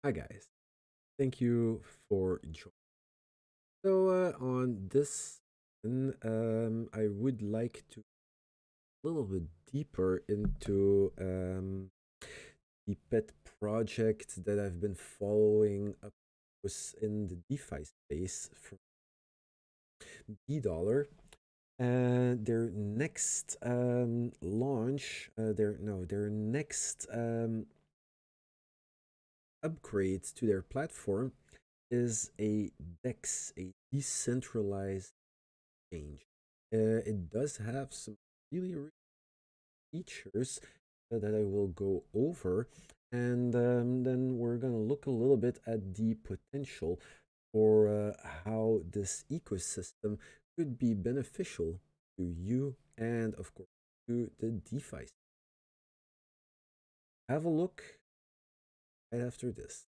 Hi guys, thank you for joining. So on this, I would like to a little bit deeper into the pet project that I've been following up was in the DeFi space from BDollar. Their next launch, their next upgrade to their platform is a DEX, a decentralized change. It does have some really features that I will go over, and then we're gonna look a little bit at the potential for how this ecosystem could be beneficial to you and, of course, to the DeFi. Have a look right after this.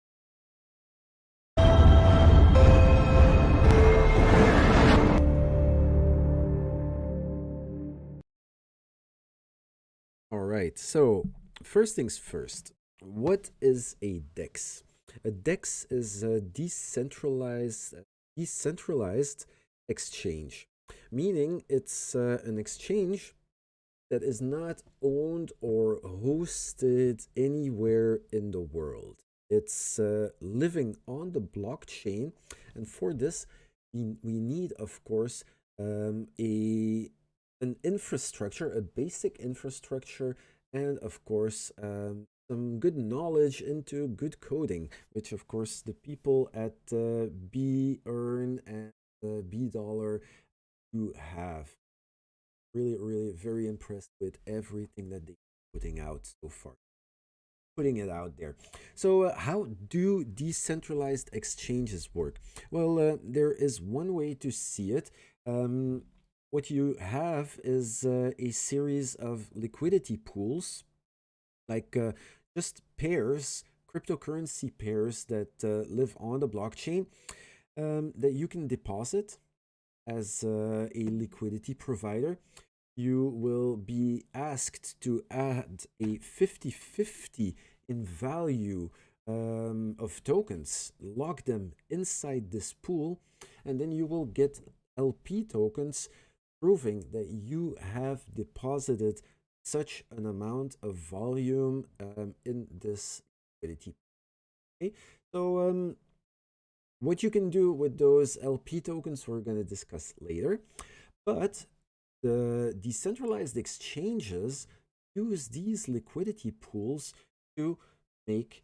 All right, so first things first, what is a DEX? A DEX is a decentralized exchange, meaning it's an exchange that is not owned or hosted anywhere in the world. It's living on the blockchain, and for this, we need, of course, a an infrastructure, a basic infrastructure, and of course, some good knowledge into good coding, which of course the people at Bearn and BDollar do have. Really very impressed with everything that they're putting out so far, putting it out there. So how do decentralized exchanges work? Well, there is one way to see it. What you have is a series of liquidity pools, like just pairs, cryptocurrency pairs that live on the blockchain, that you can deposit as a liquidity provider. You will be asked to add a 50-50 in value of tokens, lock them inside this pool, and then you will get LP tokens proving that you have deposited such an amount of volume in this liquidity. Okay, so what you can do with those LP tokens, we're going to discuss later. But the decentralized exchanges use these liquidity pools to make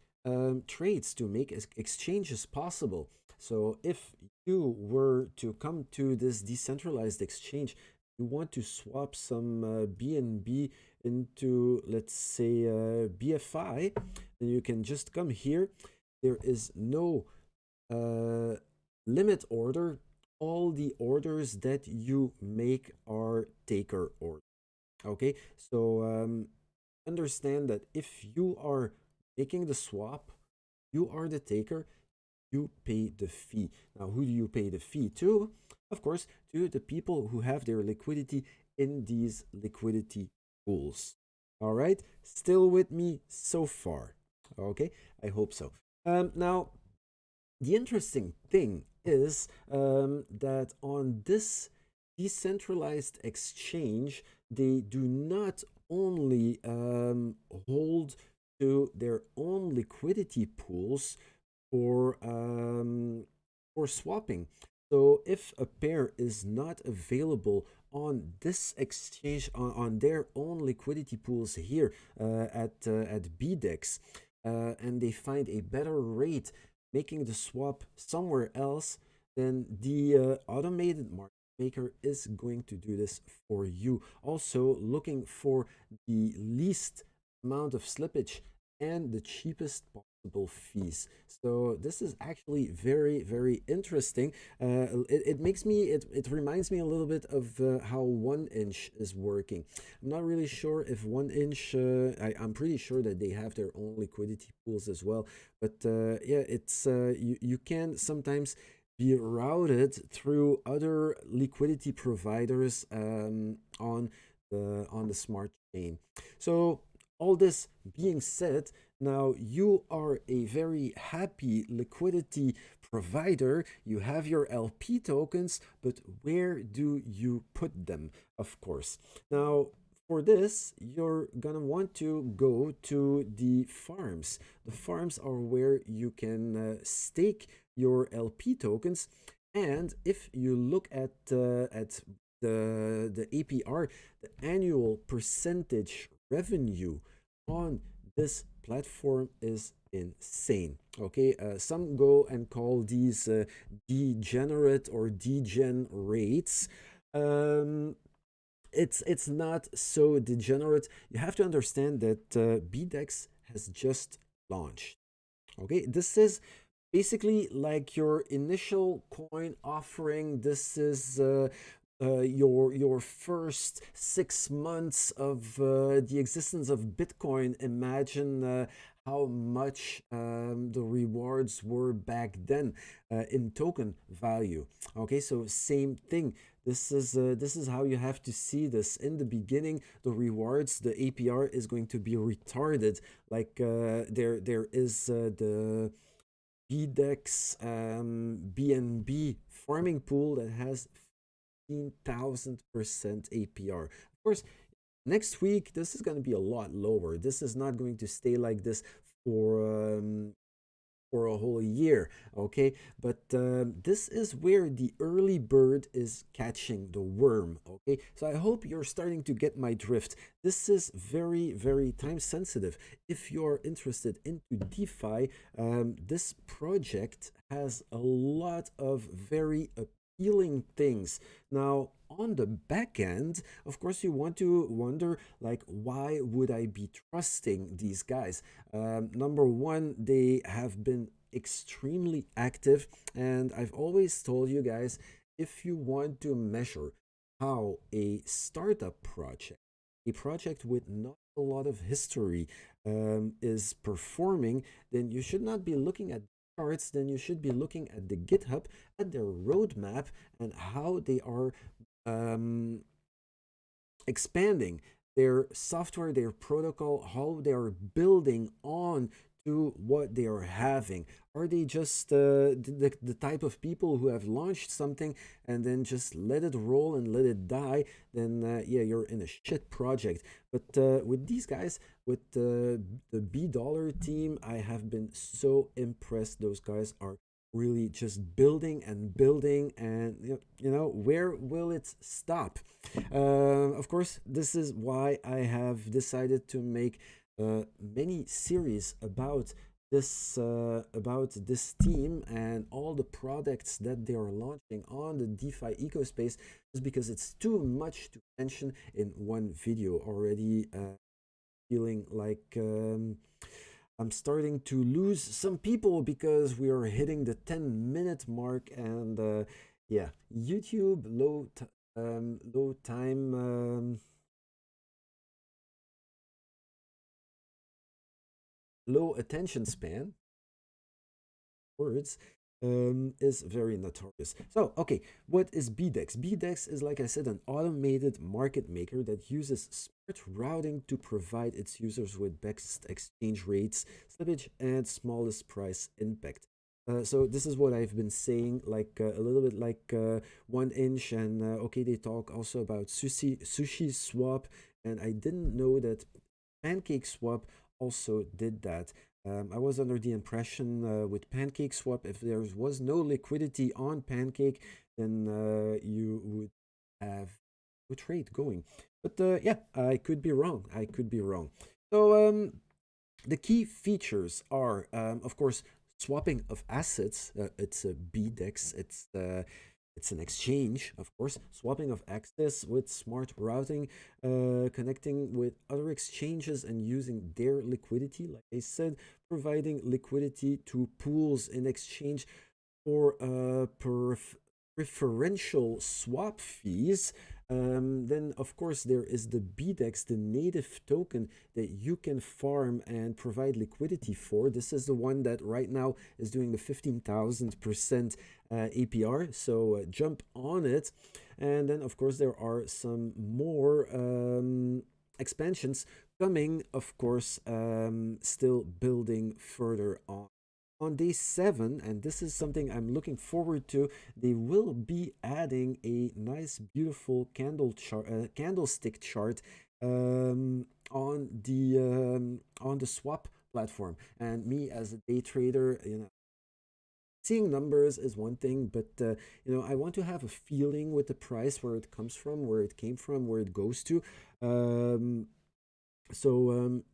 trades, to make exchanges possible. So if you were to come to this decentralized exchange, you want to swap some BNB into, let's say, BFI, then you can just come here. There is no limit order. All the orders that you make are taker orders. Okay, so understand that if you are making the swap, you are the taker, you pay the fee. Now, who do you pay the fee to? Of course, to the people who have their liquidity in these liquidity pools. All right, still with me so far? Okay, I hope so. Now, the interesting thing is that on this decentralized exchange, they do not only hold to their own liquidity pools for swapping. So if a pair is not available on this exchange on their own liquidity pools here at BDex, and they find a better rate making the swap somewhere else, then the automated market maker is going to do this for you. Also, looking for the least amount of slippage and the cheapest possible fees. So this is actually very interesting. It makes me it reminds me a little bit of how 1inch is working. I'm not really sure if 1inch. I'm pretty sure that they have their own liquidity pools as well. But yeah, it's you can sometimes be routed through other liquidity providers on the smart chain. So All this being said, now you are a very happy liquidity provider. You have your LP tokens, but where do you put them? Of course. Now, for this, you're gonna want to go to the farms. The farms are where you can stake your LP tokens. And if you look at the APR, the annual percentage revenue on this platform is insane. Okay, some go and call these degenerate or degen rates. Um, it's not so degenerate. You have to understand that BDex has just launched. Okay, this is basically like your initial coin offering. This is your first 6 months of the existence of Bitcoin. Imagine how much the rewards were back then in token value. Okay, so same thing. This is how you have to see this. In the beginning, the rewards, the APR is going to be retarded. Like there is the BDex BNB farming pool that has 15,000% APR. Of course, next week this is going to be a lot lower. This is not going to stay like this for for a whole year, okay? But this is where the early bird is catching the worm, okay? So I hope you're starting to get my drift. This is very, very time sensitive. If you're interested into DeFi, this project has a lot of very appealing things. Now, on the back end, of course, you want to wonder, like, why would I be trusting these guys? Number one, they have been extremely active, and I've always told you guys, if you want to measure how a startup project, a project with not a lot of history, is performing, then you should not be looking at charts, then you should be looking at the GitHub, at their roadmap, and how they are um, expanding their software, their protocol, how they are building on to what they are having. Are they just the type of people who have launched something and then just let it roll and let it die? Then yeah, you're in a shit project. But with these guys, with the B team, I have been so impressed. Those guys are really just building and building, and where will it stop? Of course, this is why I have decided to make many series about this team and all the products that they are launching on the DeFi ecospace, just because it's too much to mention in one video already. Feeling like I'm starting to lose some people because we are hitting the 10-minute mark, and yeah, YouTube low time low attention span words is very notorious. So, okay, what is BDex? BDex is, like I said, an automated market maker that uses smart routing to provide its users with best exchange rates, slippage, and smallest price impact. So this is what I've been saying, like a little bit like 1inch, and okay, they talk also about sushi swap, and I didn't know that Pancake Swap also did that. I was under the impression with Pancake Swap, if there was no liquidity on Pancake, then you would have a trade going. But yeah, I could be wrong. I could be wrong. So the key features are, of course, swapping of assets. It's a BDex. It's an exchange, of course, swapping of access with smart routing, connecting with other exchanges and using their liquidity. Like I said, providing liquidity to pools in exchange for preferential swap fees. Then, of course, there is the BDex, the native token that you can farm and provide liquidity for. This is the one that right now is doing the 15,000% APR. So jump on it. And then, of course, there are some more expansions coming, of course, still building further on. On day 7, and this is something I'm looking forward to, they will be adding a nice, beautiful candlestick chart on the swap platform. And me as a day trader, seeing numbers is one thing, but I want to have a feeling with the price, where it comes from, where it came from, where it goes to. Um,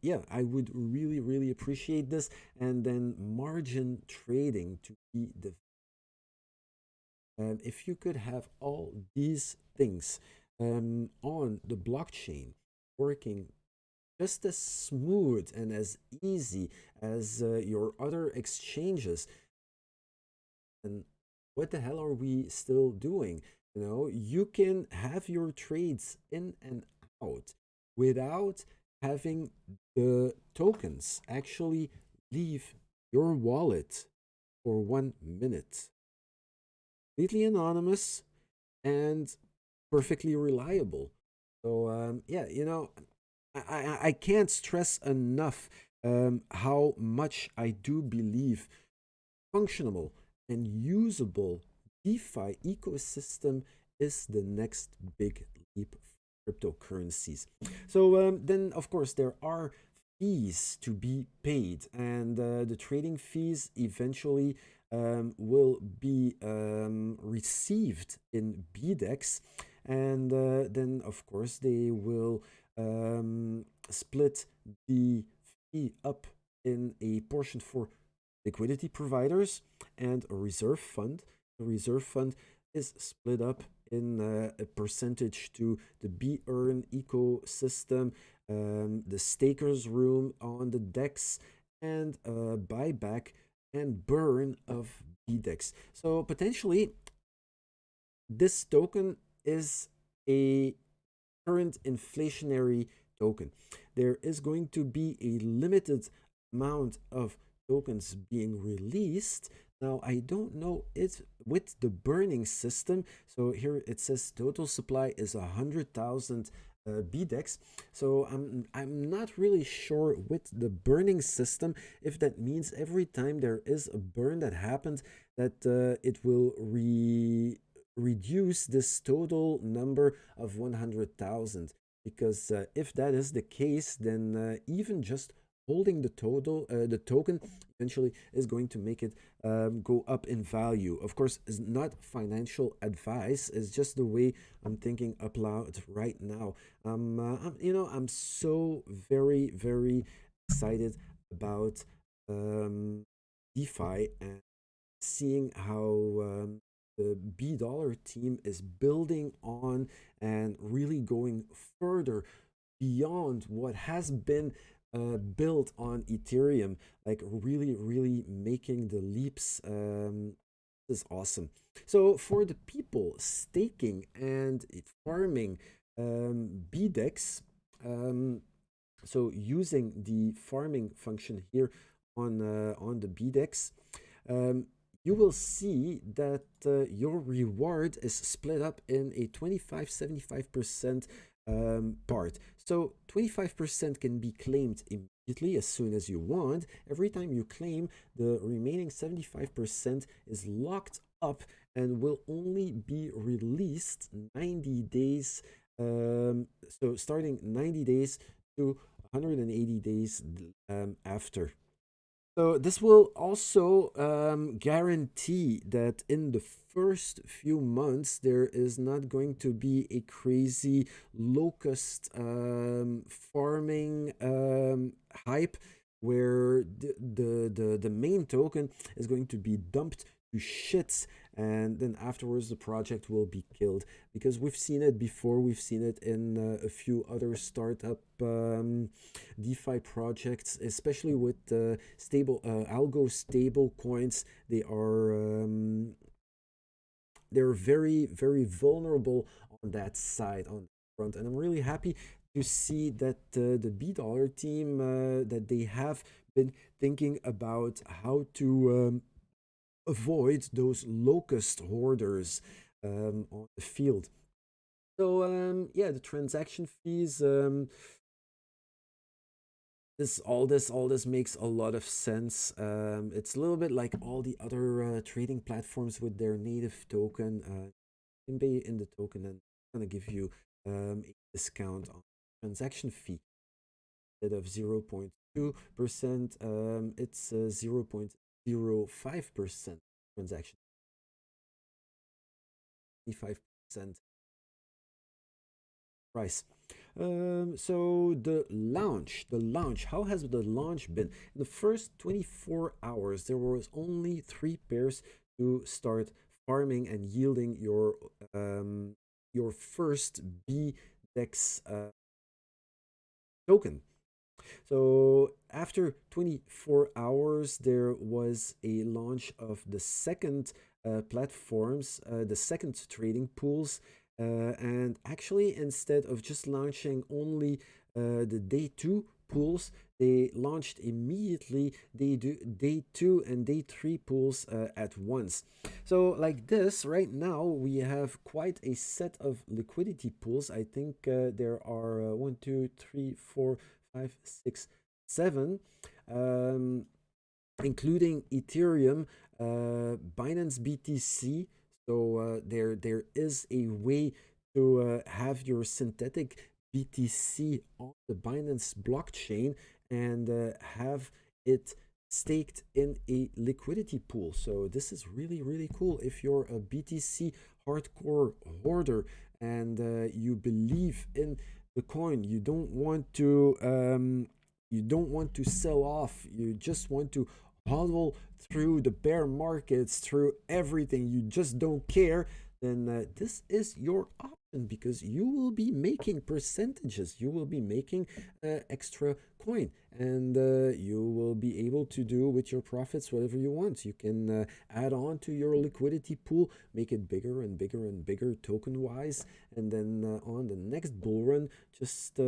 yeah, I would really, really appreciate this. And then margin trading to be the if you could have all these things on the blockchain working just as smooth and as easy as your other exchanges, and what the hell are we still doing? You can have your trades in and out without having the tokens actually leave your wallet for 1 minute. Completely anonymous and perfectly reliable. So yeah, I can't stress enough how much I do believe functional and usable DeFi ecosystem is the next big leap for cryptocurrencies. So then, of course, there are fees to be paid, and the trading fees eventually will be received in BDex, and then, of course, they will split the fee up in a portion for liquidity providers and a reserve fund. The reserve fund is split up in a percentage to the Bearn ecosystem, the stakers room on the DEX, and buyback and burn of BDex. So potentially, this token is a current inflationary token. There is going to be a limited amount of tokens being released. Now, I don't know it with the burning system. So here it says total supply is 100,000 BDex. So I'm not really sure with the burning system if that means every time there is a burn that happens that it will reduce this total number of 100,000. Because if that is the case, then even just holding the token eventually is going to make it go up in value. Of course, it's not financial advice. It's just the way I'm thinking up loud right now. I'm so very, very excited about DeFi and seeing how the BDollar team is building on and really going further beyond what has been built on Ethereum, like really, really making the leaps. Is awesome. So for the people staking and farming BDex, so using the farming function here on the BDex, um, you will see that your reward is split up in a 25-75% part. So 25% can be claimed immediately as soon as you want. Every time you claim, the remaining 75% is locked up and will only be released 90 days. So starting 90 days to 180 days after. So this will also guarantee that in the first few months there is not going to be a crazy locust farming hype where the main token is going to be dumped to shits, and then afterwards the project will be killed, because we've seen it before. We've seen it in a few other startup DeFi projects, especially with stable algo stable coins. They're very, very vulnerable on that side, on the front, and I'm really happy to see that the BDollar team that they have been thinking about how to avoid those locust hoarders on the field. So yeah, the transaction fees. All this makes a lot of sense. It's a little bit like all the other trading platforms with their native token. You can pay in the token, and it's gonna give you a discount on transaction fee. Instead of 0.2%, it's 0.05% transaction, 25% price. So the launch, how has the launch been? In the first 24 hours, there was only 3 pairs to start farming and yielding your first BDex token. So after 24 hours, there was a launch of the second platforms, the second trading pools. And actually, instead of just launching only the day two pools, they launched immediately day two and day three pools at once. So like this, right now we have quite a set of liquidity pools. I think there are one, two, three, four, five, six, seven, um, including Ethereum, Binance BTC. So there is a way to have your synthetic BTC on the Binance blockchain and have it staked in a liquidity pool. So this is really, really cool. If you're a BTC hardcore hoarder and you believe in the coin, you don't want to sell off, you just want to hodl through the bear markets, through everything, you just don't care, then this is your option, because you will be making percentages, you will be making extra coin, and you will be able to do with your profits whatever you want. You can add on to your liquidity pool, make it bigger and bigger and bigger token wise, and then on the next bull run, just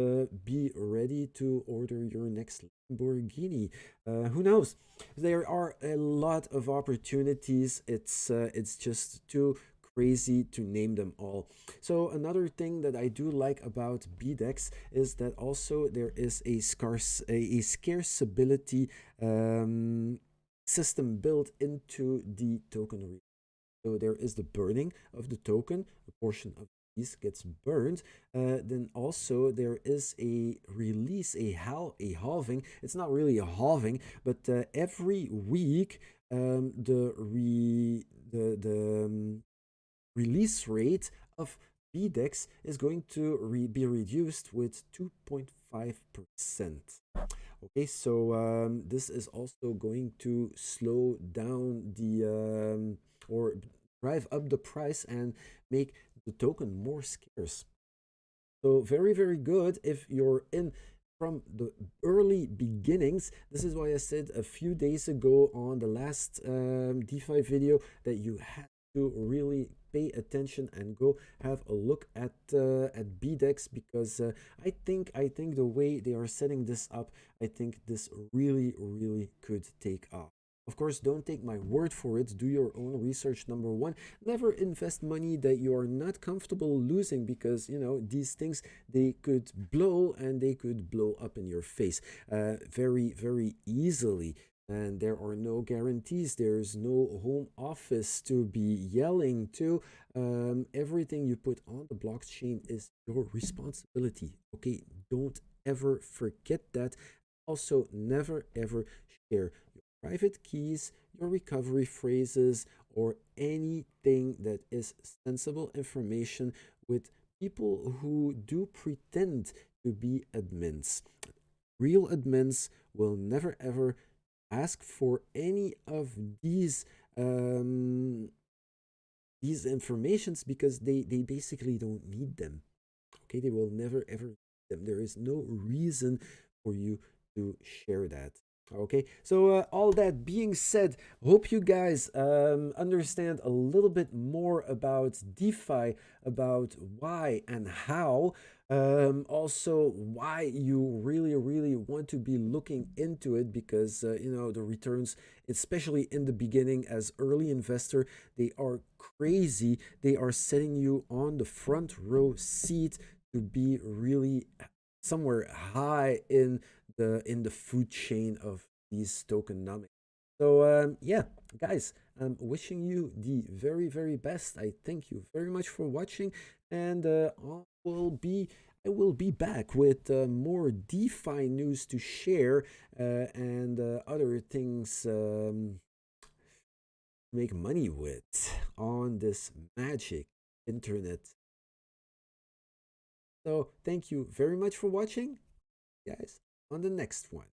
be ready to order your next Lamborghini. Who knows? There are a lot of opportunities. It's just too crazy to name them all. So another thing that I do like about BDex is that also there is a scarceability system built into the token. So there is the burning of the token, a portion of these gets burned. Then also there is a release, a halving. It's not really a halving, but every week the release rate of BDex is going to be reduced with 2.5%. Okay, so this is also going to slow down or drive up the price and make the token more scarce. So very, very good if you're in from the early beginnings. This is why I said a few days ago on the last DeFi video that you had to really pay attention and go have a look at BDex, because I think the way they are setting this up, I think this really, really could take off. Of course, don't take my word for it. Do your own research. Number one, never invest money that you are not comfortable losing, because these things, they could blow, and they could blow up in your face very, very easily. And there are no guarantees. There's no home office to be yelling to. Everything you put on the blockchain is your responsibility. Okay, don't ever forget that. Also, never ever share your private keys, your recovery phrases, or anything that is sensible information with people who do pretend to be admins. Real admins will never ever ask for any of these informations, because they basically don't need them. Okay, they will never ever need them. There is no reason for you to share that. Okay, so all that being said, hope you guys understand a little bit more about DeFi, about why and how, also why you really, really want to be looking into it, because the returns, especially in the beginning as early investor, they are crazy. They are setting you on the front row seat to be really somewhere high in in the food chain of these tokenomics. So yeah, guys, I'm wishing you the very very best. I thank you very much for watching, and will be I will be back with more DeFi news to share and other things make money with on this magic internet. So thank you very much for watching, guys. On the next one.